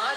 8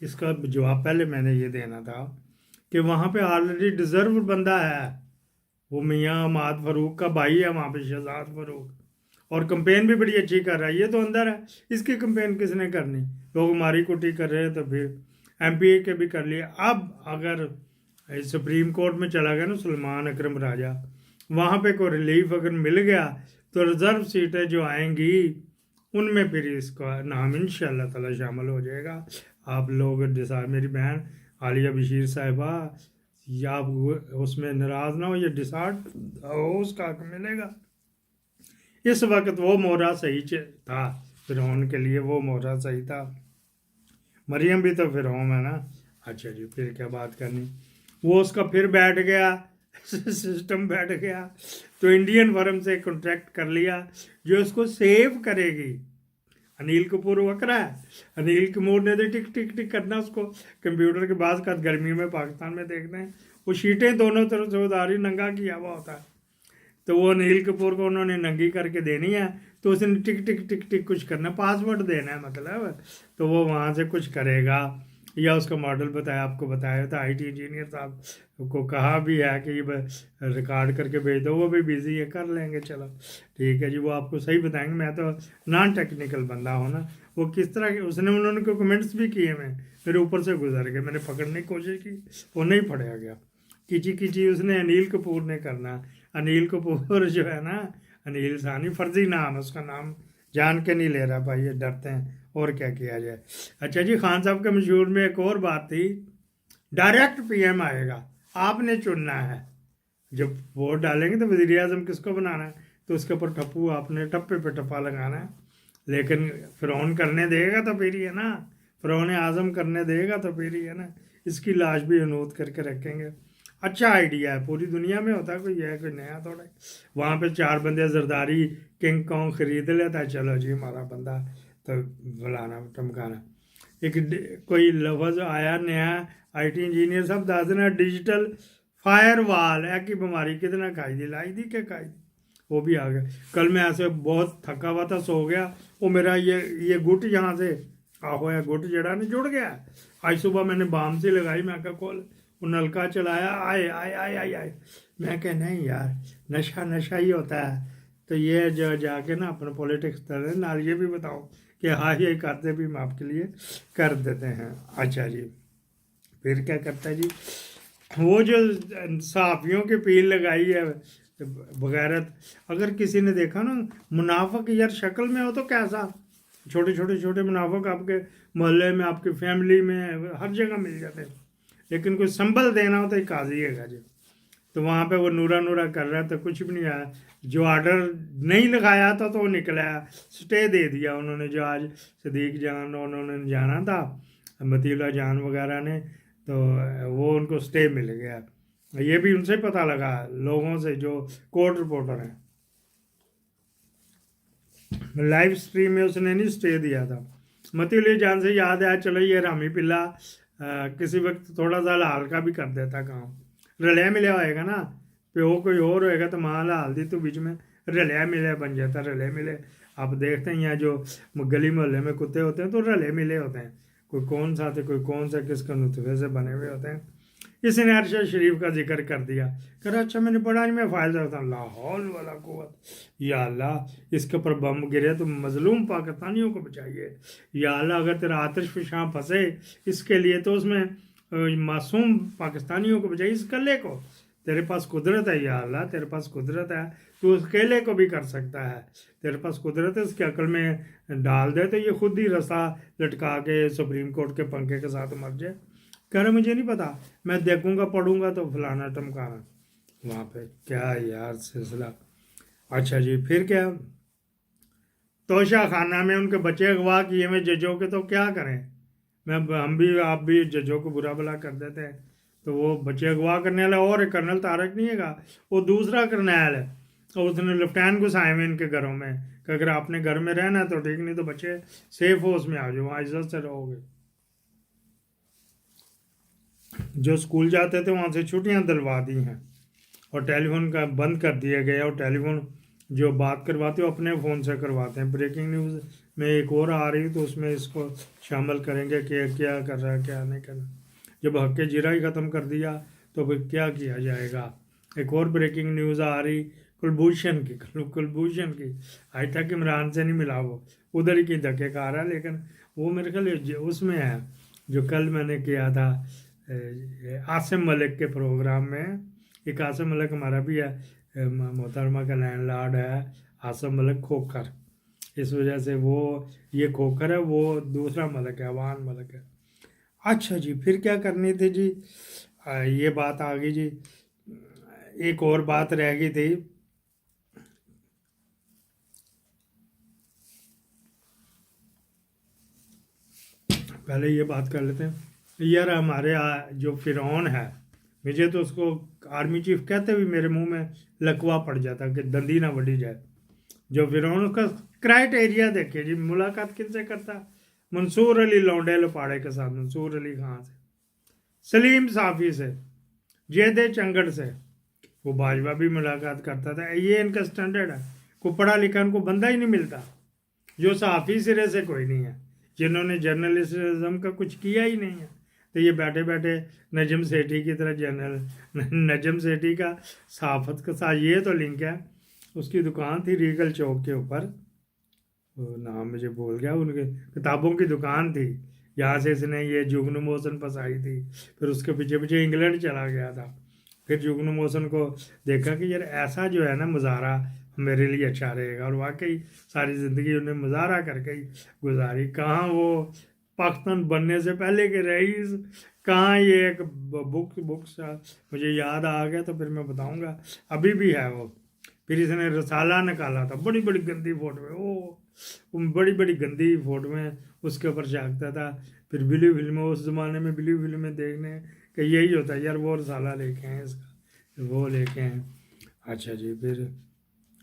اس کا جواب پہلے میں نے یہ دینا تھا کہ وہاں پہ آلریڈی ڈیزرو بندہ ہے، وہ میاں اماد فاروق کا بھائی ہے وہاں پہ، شہزاد فاروق، اور کمپین بھی بڑی اچھی کر رہا ہے. یہ تو اندر ہے، اس کی کمپین کس نے کرنی؟ لوگ ماری کٹی کر رہے تو پھر ایم پی اے کے بھی کر لیے. اب اگر سپریم کورٹ میں چلا گیا نا سلمان اکرم راجہ، وہاں پہ کوئی ریلیف اگر مل گیا تو ریزرو سیٹیں جو آئیں گی ان میں پھر اس کا نام انشاءاللہ تعالی شامل ہو جائے گا. آپ لوگ میری بہن عالیہ بشیر صاحبہ، یا آپ اس میں ناراض نہ ہو، یہ ڈسارٹ اس کا حق ملے گا. اس وقت وہ مورا صحیح تھا فرعون کے لیے، وہ مورا صحیح تھا. مریم بھی تو فرعون ہے نا. اچھا جی، پھر کیا بات کرنی. وہ اس کا پھر بیٹھ گیا، سسٹم بیٹھ گیا، تو انڈین فرم سے کانٹریکٹ کر لیا جو اس کو سیو کرے گی. انیل کپور وکرا ہے، انیل کپور نے تو ٹک ٹک ٹک کرنا اس کو کمپیوٹر کے بعد کا گرمی میں پاکستان میں دیکھتے ہیں وہ شیٹیں دونوں طرف سے اداری ننگا کیا ہوا ہوتا ہے، تو وہ انیل کپور کو انہوں نے ننگی کر کے دینی ہے، تو اس نے ٹک ٹک ٹک ٹک کچھ کرنا، پاسورڈ دینا ہے مطلب، تو وہ وہاں سے کچھ کرے گا. یا اس کا ماڈل بتایا، آپ کو بتایا تھا آئی ٹی انجینئر صاحب کو کہا بھی ہے کہ یہ ریکارڈ کر کے بھیج دو، وہ بھی بزی ہے، کر لیں گے. چلو ٹھیک ہے جی، وہ آپ کو صحیح بتائیں گے، میں تو نان ٹیکنیکل بندہ ہوں نا. وہ کس طرح اس نے انہوں نے کمنٹس بھی کیے، میرے اوپر سے گزر گئے، میں نے پکڑنے کی کوشش کی، وہ نہیں پڑھا گیا. کیچی کیچی اس نے انیل کپور نے کرنا. انیل کپور جو ہے نا، انیل ثانی فرضی نام ہے اس کا، نام جان کے نہیں لے رہا بھائی، یہ ڈرتے ہیں، اور کیا کیا جائے. اچھا جی، خان صاحب کے مشہور میں ایک اور بات تھی، ڈائریکٹ پی ایم آئے گا، آپ نے چننا ہے. جب ووٹ ڈالیں گے تو وزیر اعظم کس کو بنانا ہے، تو اس کے اوپر ٹپو آپ نے ٹپے پہ ٹپا لگانا ہے. لیکن فرعون کرنے دے گا تو پھر ہی ہے نا، فرعون اعظم کرنے دے گا تو پھر ہی ہے نا. اس کی لاش بھی انود کر کے رکھیں گے. اچھا آئیڈیا ہے، پوری دنیا میں ہوتا ہے، کوئی ہے کوئی نیا تھوڑا. وہاں پہ 4 بندے زرداری کنگ کانگ خرید لیتا ہے، چلو جی ہمارا بندہ تو فلانا ٹمکانا. ایک کوئی لفظ آیا نیا، آئی ٹی انجینئر صاحب دس دینا، ڈیجیٹل فائر وال ہے کہ بیماری کتنا کھائی دی، لائی دی کہ کھائی دی، وہ بھی آ گیا. کل میں ایسے بہت تھکا ہوا تھا، سو گیا، وہ میرا یہ گٹ یہاں سے ہوا گٹ جڑا نہیں جڑ گیا. آج صبح میں نے بام سے لگائی، میں کہا کھول، وہ نلکا چلایا، آئے آئے آئے آئے آئے. میں کہ نہیں یار، نشہ ہی ہوتا ہے. تو یہ جو جا کے نا اپنا پولیٹکس کریں، نال یہ بھی بتاؤ کہ ہاں یہ کرتے بھی ہم آپ کے لیے کر دیتے ہیں. اچھا جی، پھر کیا کرتا ہے جی، وہ جو صحافیوں کی پیل لگائی ہے بغیرت. اگر کسی نے دیکھا نا منافق یار شکل میں ہو تو کیسا، چھوٹے منافق آپ کے محلے میں، آپ کی فیملی میں، ہر جگہ مل جاتے ہیں. لیکن کوئی سنبھل دینا ہو تو ایک قاضی ہے گا جی. تو وہاں پہ وہ نورا کر رہا تھا، کچھ بھی نہیں آیا. جو آرڈر نہیں لگایا تھا تو وہ نکلا، سٹے دے دیا انہوں نے. جو آج صدیق جان انہوں نے جانا تھا، متی اللہ جان وغیرہ نے، تو وہ ان کو سٹے مل گیا. یہ بھی ان سے پتہ لگا، لوگوں سے جو کورٹ رپورٹر ہیں. لائیو سٹریم میں اس نے نہیں سٹے دیا تھا. متی اللہ جان سے یاد ہے، چلو یہ رامی پلہ کسی وقت تھوڑا سا حال کا بھی کر دیتا کام. رلیا ملیا ہوئے گا نا، پیو کوئی اور ہوئے گا تو ماں حال دی تو بیچ میں رلیا ملے بن جاتا. رلے ملے آپ دیکھتے ہیں، جو گلی محلے میں کتے ہوتے ہیں تو رلے ملے ہوتے ہیں، کوئی کون سا تھے کوئی کون سا کس کا نطفے سے بنے ہوئے ہوتے ہیں. اس نے ارشد شریف کا ذکر کر دیا، کہ اچھا میں نے پڑھا نہیں، میں فائل رہتا ہوں. لا حول ولا قوت، یا اللہ اس کے اوپر بم گرے تو مظلوم پاکستانیوں کو بچائیے. یا اللہ اگر تیرا آتش فشاں پھنسے اس کے لیے تو اس میں معصوم پاکستانیوں کو بچائیے، اس کلے کو. تیرے پاس قدرت ہے یا اللہ، تیرے پاس قدرت ہے، تو اس کیلے کو بھی کر سکتا ہے. تیرے پاس قدرت ہے، اس کی عقل میں ڈال دے تو یہ خود ہی رسا لٹکا کے سپریم کورٹ کے پنکھے کے ساتھ مر جائے. کہہ رہے مجھے نہیں پتا، میں دیکھوں گا پڑھوں گا تو فلانا ٹمکانا. وہاں پہ کیا یار سلسلہ. اچھا جی، پھر کیا، توشہ خانہ میں ان کے بچے اغوا کیے ہوئے ججوں کے، تو کیا کریں. ہم بھی آپ بھی ججوں کو برا بلا کر دیتے ہیں. تو وہ بچے اغوا کرنے والا اور کرنل طارق نہیں ہے گا، وہ دوسرا کرنیل ہے، اور اس نے لیفٹیننٹ گھسائے ہوئے ان کے گھروں میں کہ اگر آپ نے گھر میں رہنا ہے تو ٹھیک، نہیں تو بچے سیف ہو اس میں آ جاؤ، وہاں عزت سے رہو گے. جو اسکول جاتے تھے وہاں سے چھٹیاں دلوا دی ہیں، اور ٹیلی فون کا بند کر دیا گیا، اور ٹیلی فون جو بات کرواتے ہو اپنے فون سے کرواتے ہیں. بریکنگ نیوز میں ایک اور آ رہی تو اس میں اس کو شامل کریں گے کہ کیا کر رہا ہے کیا نہیں کرنا. جب حق جرا ہی ختم کر دیا تو پھر کیا کیا جائے گا. ایک اور بریکنگ نیوز آ رہی کلبھوشن کی آج تک عمران سے نہیں ملا, وہ ادھر ہی کی دھکے کھا رہا ہے, لیکن وہ میرے خیال اس میں ہے جو کل میں نے کیا تھا عاصم ملک کے پروگرام میں. ایک عاصم ملک ہمارا بھی ہے, محترمہ کا لینڈ لارڈ ہے عاصم ملک کھوکھر, اس وجہ سے وہ یہ کھوکھر ہے, وہ دوسرا ملک ہے, عوان ملک ہے. اچھا جی, پھر کیا کرنی تھی جی, یہ بات آ گئی جی. ایک اور بات رہ گئی تھی, پہلے یہ بات کر لیتے ہیں. یار ہمارے جو فرعون ہے, مجھے تو اس کو آرمی چیف کہتے ہوئے میرے منہ میں لکوا پڑ جاتا کہ دندی نہ وڈی جائے. جو فرعون, اس کا کرائٹیریا دیکھیں جی, ملاقات کن سے کرتا, منصور علی لونڈے لپاڑے کے ساتھ, منصور علی خان سے, سلیم صافی سے, جیدے چنگڑ سے, وہ باجوہ بھی ملاقات کرتا تھا. یہ ان کا سٹینڈرڈ ہے. کوئی پڑھا لکھا ان کو بندہ ہی نہیں ملتا جو صحافی سرے سے کوئی نہیں ہے, جنہوں نے جرنلزم کا کچھ کیا ہی نہیں ہے. تو یہ بیٹھے بیٹھے نجم سیٹھی کی طرح نجم سیٹھی کا صحافت کے ساتھ یہ تو لنک ہے. اس کی دکان تھی ریگل چوک کے اوپر, نام مجھے بھول گیا, ان کے کتابوں کی دکان تھی. یہاں سے اس نے یہ جگنو موسن پسائی تھی, پھر اس کے پیچھے پیچھے انگلینڈ چلا گیا تھا. پھر جگنو موسن کو دیکھا کہ یار ایسا جو ہے نا مظاہرہ میرے لیے اچھا رہے گا, اور واقعی ساری زندگی انہیں مظاہرہ کر کے ہی گزاری. کہاں وہ پاکستان بننے سے پہلے کے رئیس, کہاں یہ ایک بکس مجھے یاد آ گیا تو پھر میں بتاؤں گا, ابھی بھی ہے وہ. پھر اس نے رسالہ نکالا تھا, بڑی بڑی گندی فوٹو, بڑی بڑی گندی فوٹو میں اس کے اوپر جھانکتا تھا. پھر بلی فلمیں, اس زمانے میں بلی فلمیں دیکھنے کہ یہی ہوتا ہے یار, وہ رسالہ لے کے ہیں اس کا, وہ لے کے ہیں. اچھا جی, پھر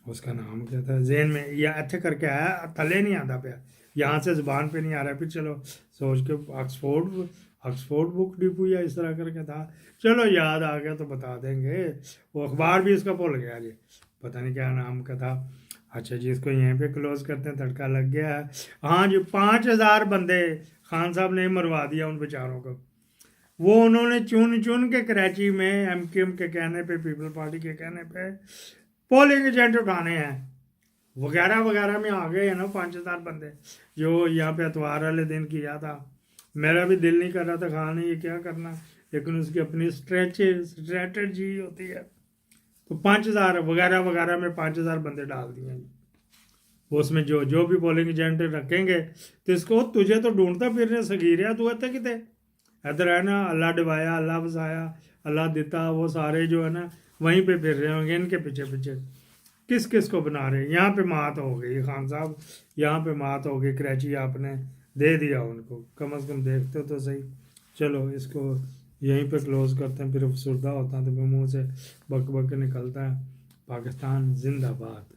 اس کا نام کیا تھا ذہن میں, یا ایتھے کر کے آیا, تھلے نہیں آتا پیا, یہاں سے زبان پہ نہیں آ رہا. پھر چلو سوچ کے آکسفورڈ بک ڈپو یا اس طرح کر کے تھا, چلو یاد آ گیا تو بتا دیں گے. وہ اخبار بھی اس کا بھول گیا جی, پتہ نہیں کیا نام کا تھا. اچھا جی, اس کو یہیں پہ کلوز کرتے ہیں, تڑکا لگ گیا ہے. ہاں جی, 5000 بندے خان صاحب نے مروا دیا ان بیچاروں کو. وہ انہوں نے چن کے کراچی میں ایم کیو ایم کے کہنے پہ, پیپل پارٹی کے کہنے پہ پولنگ ایجنٹ اٹھانے ہیں وغیرہ وغیرہ میں آ گئے ہیں نا 5000 بندے, جو یہاں پہ اتوار والے دن کیا تھا. میرا بھی دل نہیں کر رہا تھا خان نے یہ کیا کرنا, لیکن اس کی اپنی اسٹریٹجی ہوتی ہے. تو 5000 وغیرہ وغیرہ میں 5000 بندے ڈال دیے ہیں. اس میں جو بھی پولنگ ایجنٹ رکھیں گے تو اس کو تجھے تو ڈھونڈتا پھرنے سگیریا, تو اتنے کتے ادھر ہے نا, اللہ ڈبایا اللہ بسایا اللہ دیتا, وہ سارے جو ہے نا وہیں پہ پھر رہے ہوں گے ان کے پیچھے پیچھے. کس کو بنا رہے ہیں. یہاں پہ مات ہو گئی خان صاحب, یہاں پہ مات ہو گئی. کراچی آپ نے دے دیا ان کو, کم از کم دیکھتے تو صحیح. چلو اس کو یہیں پہ کلوز کرتے ہیں, پھر افسردہ ہوتا ہے تو منہ سے بک بک نکلتا ہے. پاکستان زندہ باد.